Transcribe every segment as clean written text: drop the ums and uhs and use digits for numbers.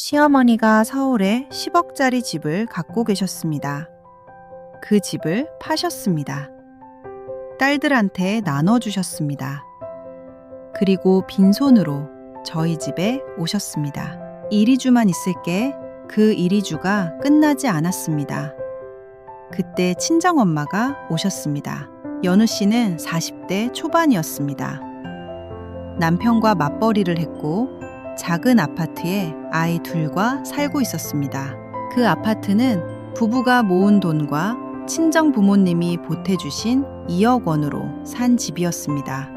시어머니가 서울에 10억짜리 집을 갖고 계셨습니다. 그 집을 파셨습니다. 딸들한테 나눠주셨습니다. 그리고 빈손으로 저희 집에 오셨습니다. 이리주만 있을게. 그 이리주가 끝나지 않았습니다. 그때 친정엄마가 오셨습니다. 연우 씨는 40대 초반이었습니다. 남편과 맞벌이를 했고 작은 아파트에 아이 둘과 살고 있었습니다. 그 아파트는 부부가 모은 돈과 친정 부모님이 보태주신 2억 원으로 산 집이었습니다.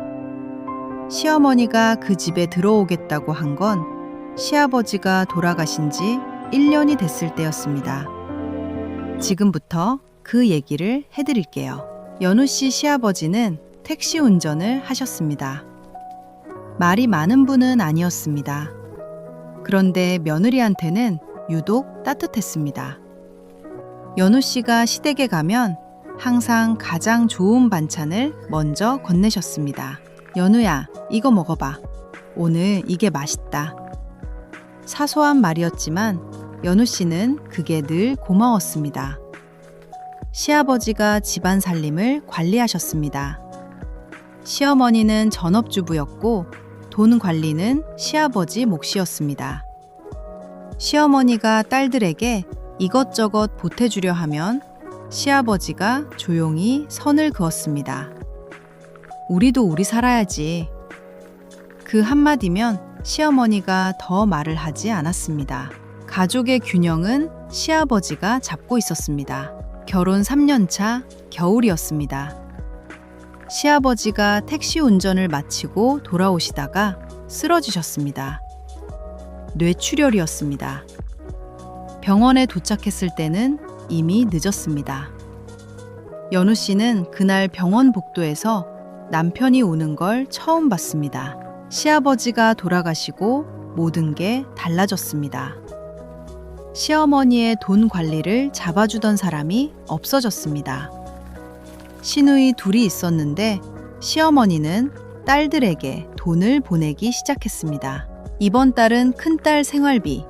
시어머니가 그 집에 들어오겠다고 한 건 시아버지가 돌아가신 지 1년이 됐을 때였습니다. 지금부터 그 얘기를 해드릴게요. 연우 씨 시아버지는 택시 운전을 하셨습니다. 말이 많은 분은 아니었습니다. 그런데 며느리한테는 유독 따뜻했습니다. 연우 씨가 시댁에 가면 항상 가장 좋은 반찬을 먼저 건네셨습니다. 연우야, 이거 먹어봐. 오늘 이게 맛있다. 사소한 말이었지만 연우 씨는 그게 늘 고마웠습니다. 시아버지가 집안 살림을 관리하셨습니다. 시어머니는 전업주부였고 돈 관리는 시아버지 몫이었습니다. 시어머니가 딸들에게 이것저것 보태주려 하면 시아버지가 조용히 선을 그었습니다. 우리도 우리 살아야지. 그 한마디면 시어머니가 더 말을 하지 않았습니다. 가족의 균형은 시아버지가 잡고 있었습니다. 결혼 3년 차 겨울이었습니다. 시아버지가 택시 운전을 마치고 돌아오시다가 쓰러지셨습니다. 뇌출혈이었습니다. 병원에 도착했을 때는 이미 늦었습니다. 연우 씨는 그날 병원 복도에서 남편이 우는 걸 처음 봤습니다. 시아버지가 돌아가시고 모든 게 달라졌습니다. 시어머니의 돈 관리를 잡아주던 사람이 없어졌습니다. 시누이 둘이 있었는데 시어머니는 딸들에게 돈을 보내기 시작했습니다. 이번 달은 큰딸 생활비,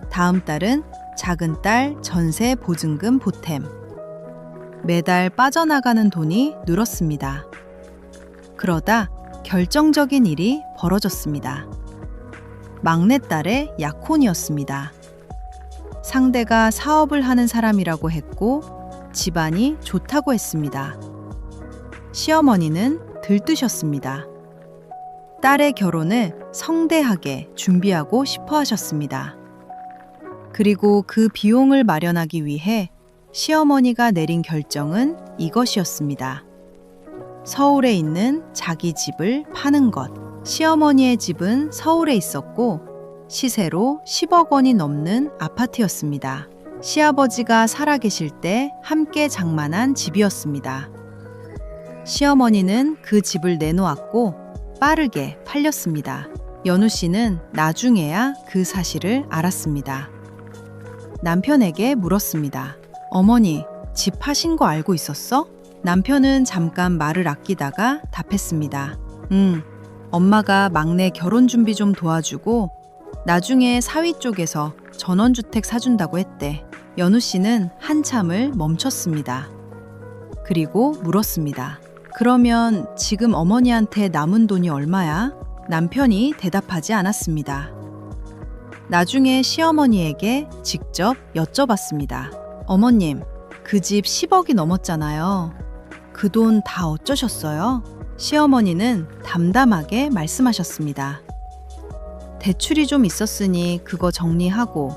다음 달은 작은딸 전세 보증금 보탬. 매달 빠져나가는 돈이 늘었습니다. 그러다 결정적인 일이 벌어졌습니다. 막내딸의 약혼이었습니다. 상대가 사업을 하는 사람이라고 했고 집안이 좋다고 했습니다. 시어머니는 들뜨셨습니다. 딸의 결혼을 성대하게 준비하고 싶어 하셨습니다. 그리고 그 비용을 마련하기 위해 시어머니가 내린 결정은 이것이었습니다. 서울에 있는 자기 집을 파는 것. 시어머니의 집은 서울에 있었고 시세로 10억 원이 넘는 아파트였습니다. 시아버지가 살아계실 때 함께 장만한 집이었습니다. 시어머니는 그 집을 내놓았고 빠르게 팔렸습니다. 연우 씨는 나중에야 그 사실을 알았습니다. 남편에게 물었습니다. 어머니, 집 파신 거 알고 있었어? 남편은 잠깐 말을 아끼다가 답했습니다. 엄마가 막내 결혼 준비 좀 도와주고 나중에 사위 쪽에서 전원주택 사준다고 했대. 연우 씨는 한참을 멈췄습니다. 그리고 물었습니다. 그러면 지금 어머니한테 남은 돈이 얼마야? 남편이 대답하지 않았습니다. 나중에 시어머니에게 직접 여쭤봤습니다. 어머님, 그 집 10억이 넘었잖아요. 그 돈 다 어쩌셨어요? 시어머니는 담담하게 말씀하셨습니다. 대출이 좀 있었으니 그거 정리하고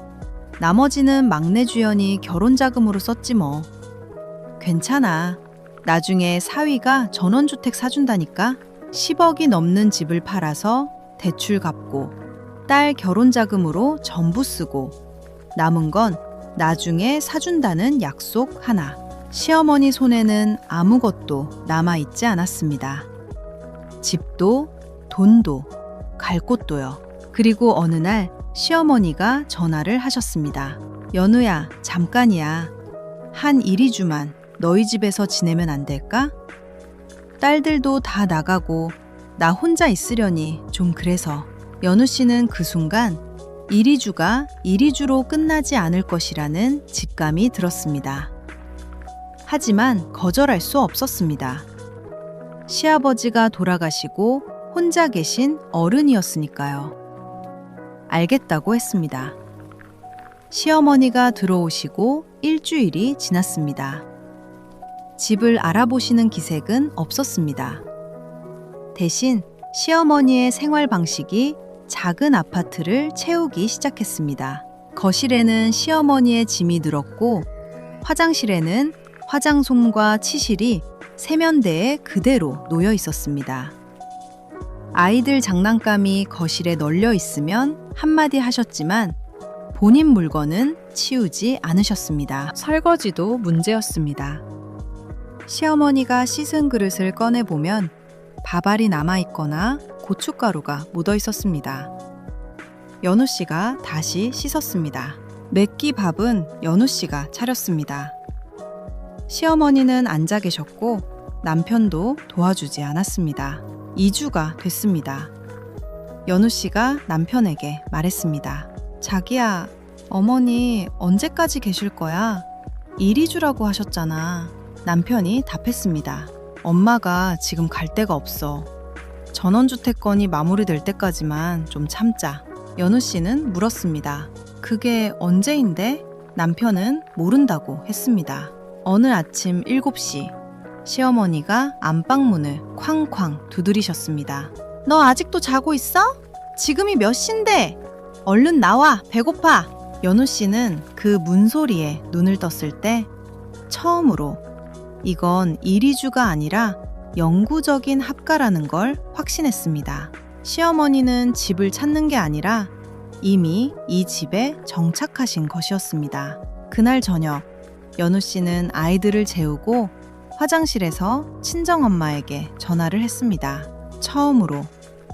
나머지는 막내 주연이 결혼 자금으로 썼지 뭐. 괜찮아. 나중에 사위가 전원주택 사준다니까. 10억이 넘는 집을 팔아서 대출 갚고 딸 결혼 자금으로 전부 쓰고 남은 건 나중에 사준다는 약속 하나. 시어머니 손에는 아무것도 남아있지 않았습니다. 집도 돈도 갈 곳도요. 그리고 어느 날 시어머니가 전화를 하셨습니다. 연우야, 잠깐이야. 한 이리주만 너희 집에서 지내면 안 될까? 딸들도 다 나가고 나 혼자 있으려니 좀 그래서. 연우 씨는 그 순간 이리주가 이리주로 끝나지 않을 것이라는 직감이 들었습니다. 하지만 거절할 수 없었습니다. 시아버지가 돌아가시고 혼자 계신 어른이었으니까요. 알겠다고 했습니다. 시어머니가 들어오시고 일주일이 지났습니다. 집을 알아보시는 기색은 없었습니다. 대신 시어머니의 생활 방식이 작은 아파트를 채우기 시작했습니다. 거실에는 시어머니의 짐이 늘었고 화장실에는 화장솜과 치실이 세면대에 그대로 놓여 있었습니다. 아이들 장난감이 거실에 널려 있으면 한마디 하셨지만 본인 물건은 치우지 않으셨습니다. 설거지도 문제였습니다. 시어머니가 씻은 그릇을 꺼내보면 밥알이 남아있거나 고춧가루가 묻어 있었습니다. 연우 씨가 다시 씻었습니다. 몇 끼 밥은 연우 씨가 차렸습니다. 시어머니는 앉아 계셨고 남편도 도와주지 않았습니다. 2주가 됐습니다. 연우 씨가 남편에게 말했습니다. 자기야, 어머니 언제까지 계실 거야? 이리주라고 하셨잖아. 남편이 답했습니다. 엄마가 지금 갈 데가 없어. 전원주택 건이 마무리될 때까지만 좀 참자. 연우 씨는 물었습니다. 그게 언제인데? 남편은 모른다고 했습니다. 어느 아침 7시 시어머니가 안방문을 쾅쾅 두드리셨습니다. 너 아직도 자고 있어? 지금이 몇 시인데? 얼른 나와, 배고파. 연우 씨는 그 문소리에 눈을 떴을 때 처음으로 이건 이리주가 아니라 영구적인 합가라는 걸 확신했습니다. 시어머니는 집을 찾는 게 아니라 이미 이 집에 정착하신 것이었습니다. 그날 저녁, 연우 씨는 아이들을 재우고 화장실에서 친정엄마에게 전화를 했습니다. 처음으로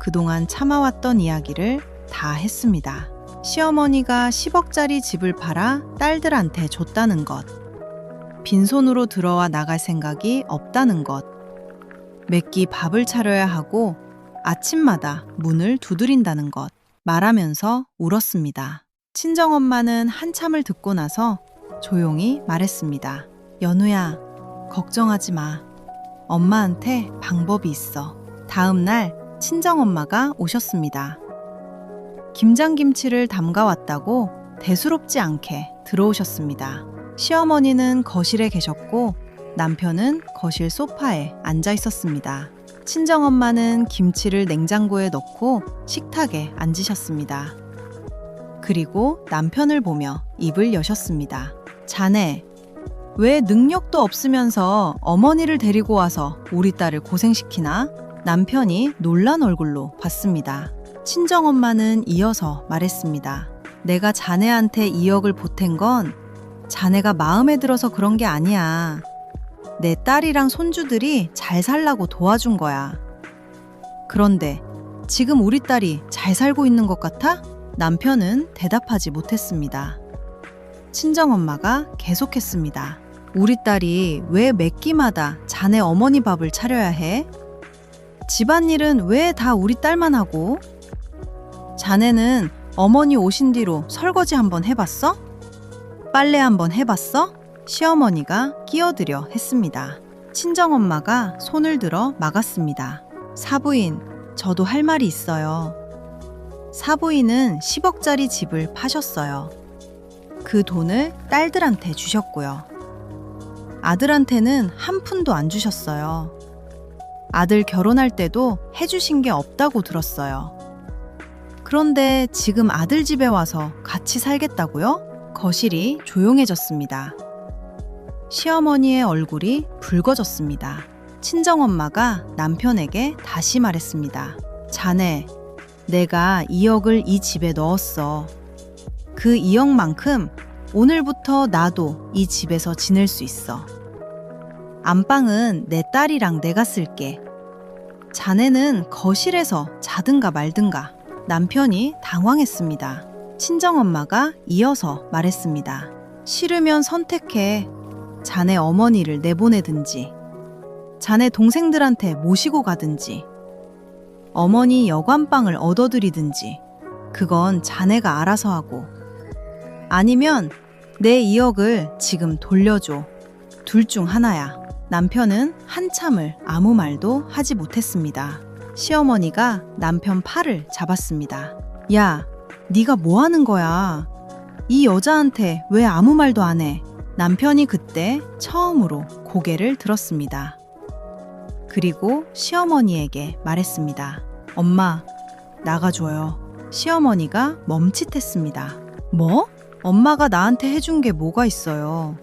그동안 참아왔던 이야기를 다 했습니다. 시어머니가 10억짜리 집을 팔아 딸들한테 줬다는 것, 빈손으로 들어와 나갈 생각이 없다는 것, 몇 끼 밥을 차려야 하고 아침마다 문을 두드린다는 것, 말하면서 울었습니다. 친정엄마는 한참을 듣고 나서 조용히 말했습니다. 연우야, 걱정하지 마. 엄마한테 방법이 있어. 다음 날 친정엄마가 오셨습니다. 김장김치를 담가왔다고 대수롭지 않게 들어오셨습니다. 시어머니는 거실에 계셨고 남편은 거실 소파에 앉아 있었습니다. 친정엄마는 김치를 냉장고에 넣고 식탁에 앉으셨습니다. 그리고 남편을 보며 입을 여셨습니다. 자네, 왜 능력도 없으면서 어머니를 데리고 와서 우리 딸을 고생시키나? 남편이 놀란 얼굴로 봤습니다. 친정엄마는 이어서 말했습니다. 내가 자네한테 2억을 보탠 건 자네가 마음에 들어서 그런 게 아니야. 내 딸이랑 손주들이 잘 살라고 도와준 거야. 그런데 지금 우리 딸이 잘 살고 있는 것 같아? 남편은 대답하지 못했습니다. 친정엄마가 계속했습니다. 우리 딸이 왜 몇 끼마다 자네 어머니 밥을 차려야 해? 집안일은 왜 다 우리 딸만 하고? 자네는 어머니 오신 뒤로 설거지 한번 해봤어? 빨래 한번 해봤어? 시어머니가 끼어들여 했습니다. 친정엄마가 손을 들어 막았습니다. 사부인, 저도 할 말이 있어요. 사부인은 10억짜리 집을 파셨어요. 그 돈을 딸들한테 주셨고요. 아들한테는 한 푼도 안 주셨어요. 아들 결혼할 때도 해주신 게 없다고 들었어요. 그런데 지금 아들 집에 와서 같이 살겠다고요? 거실이 조용해졌습니다. 시어머니의 얼굴이 붉어졌습니다. 친정엄마가 남편에게 다시 말했습니다. 자네, 내가 2억을 이 집에 넣었어. 그 2억만큼 오늘부터 나도 이 집에서 지낼 수 있어. 안방은 내 딸이랑 내가 쓸게. 자네는 거실에서 자든가 말든가. 남편이 당황했습니다. 친정엄마가 이어서 말했습니다. 싫으면 선택해. 자네 어머니를 내보내든지, 자네 동생들한테 모시고 가든지, 어머니 여관방을 얻어들이든지, 그건 자네가 알아서 하고. 아니면 내 2억을 지금 돌려줘. 둘 중 하나야. 남편은 한참을 아무 말도 하지 못했습니다. 시어머니가 남편 팔을 잡았습니다. 야, 네가 뭐 하는 거야? 이 여자한테 왜 아무 말도 안 해? 남편이 그때 처음으로 고개를 들었습니다. 그리고 시어머니에게 말했습니다. 엄마, 나가줘요. 시어머니가 멈칫했습니다. 뭐? 엄마가 나한테 해준 게 뭐가 있어요?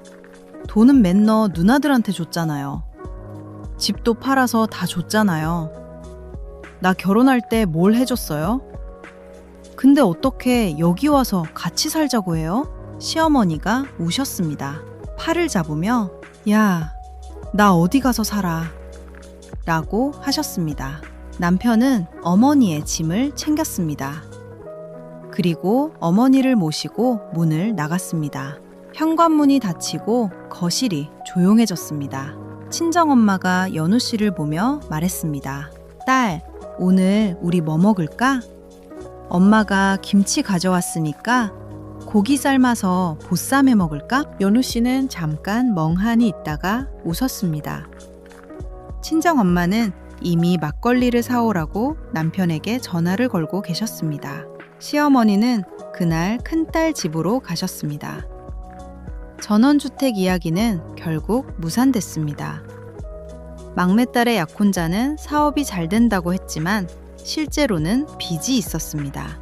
돈은 맨너 누나들한테 줬잖아요. 집도 팔아서 다 줬잖아요. 나 결혼할 때 뭘 해줬어요? 근데 어떻게 여기 와서 같이 살자고 해요? 시어머니가 우셨습니다. 팔을 잡으며 야, 나 어디 가서 살아? 라고 하셨습니다. 남편은 어머니의 짐을 챙겼습니다. 그리고 어머니를 모시고 문을 나갔습니다. 현관문이 닫히고 거실이 조용해졌습니다. 친정엄마가 연우 씨를 보며 말했습니다. 딸, 오늘 우리 뭐 먹을까? 엄마가 김치 가져왔으니까 고기 삶아서 보쌈 해 먹을까? 연우 씨는 잠깐 멍하니 있다가 웃었습니다. 친정엄마는 이미 막걸리를 사오라고 남편에게 전화를 걸고 계셨습니다. 시어머니는 그날 큰딸 집으로 가셨습니다. 전원주택 이야기는 결국 무산됐습니다. 막내딸의 약혼자는 사업이 잘 된다고 했지만 실제로는 빚이 있었습니다.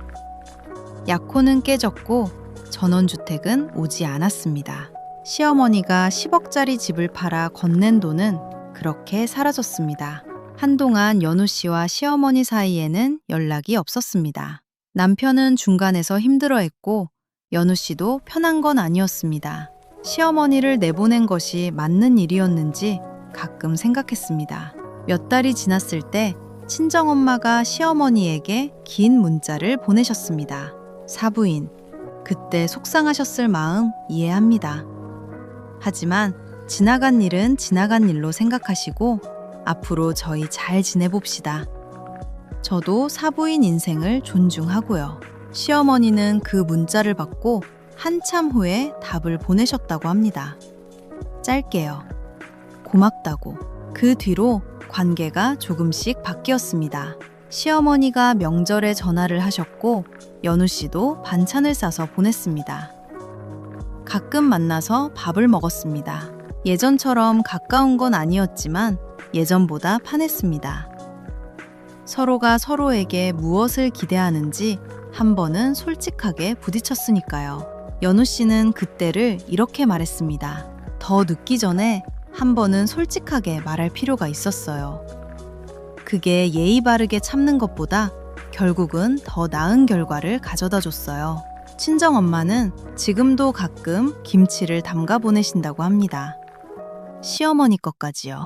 약혼은 깨졌고 전원주택은 오지 않았습니다. 시어머니가 10억짜리 집을 팔아 건넨 돈은 그렇게 사라졌습니다. 한동안 연우 씨와 시어머니 사이에는 연락이 없었습니다. 남편은 중간에서 힘들어했고 연우 씨도 편한 건 아니었습니다. 시어머니를 내보낸 것이 맞는 일이었는지 가끔 생각했습니다. 몇 달이 지났을 때 친정엄마가 시어머니에게 긴 문자를 보내셨습니다. 사부인, 그때 속상하셨을 마음 이해합니다. 하지만 지나간 일은 지나간 일로 생각하시고 앞으로 저희 잘 지내봅시다. 저도 사부인 인생을 존중하고요. 시어머니는 그 문자를 받고 한참 후에 답을 보내셨다고 합니다. 짧게요. 고맙다고. 그 뒤로 관계가 조금씩 바뀌었습니다. 시어머니가 명절에 전화를 하셨고 연우 씨도 반찬을 싸서 보냈습니다. 가끔 만나서 밥을 먹었습니다. 예전처럼 가까운 건 아니었지만 예전보다 편했습니다. 서로가 서로에게 무엇을 기대하는지 한 번은 솔직하게 부딪혔으니까요. 연우 씨는 그때를 이렇게 말했습니다. 더 늦기 전에 한 번은 솔직하게 말할 필요가 있었어요. 그게 예의 바르게 참는 것보다 결국은 더 나은 결과를 가져다 줬어요. 친정엄마는 지금도 가끔 김치를 담가 보내신다고 합니다. 시어머니 것까지요.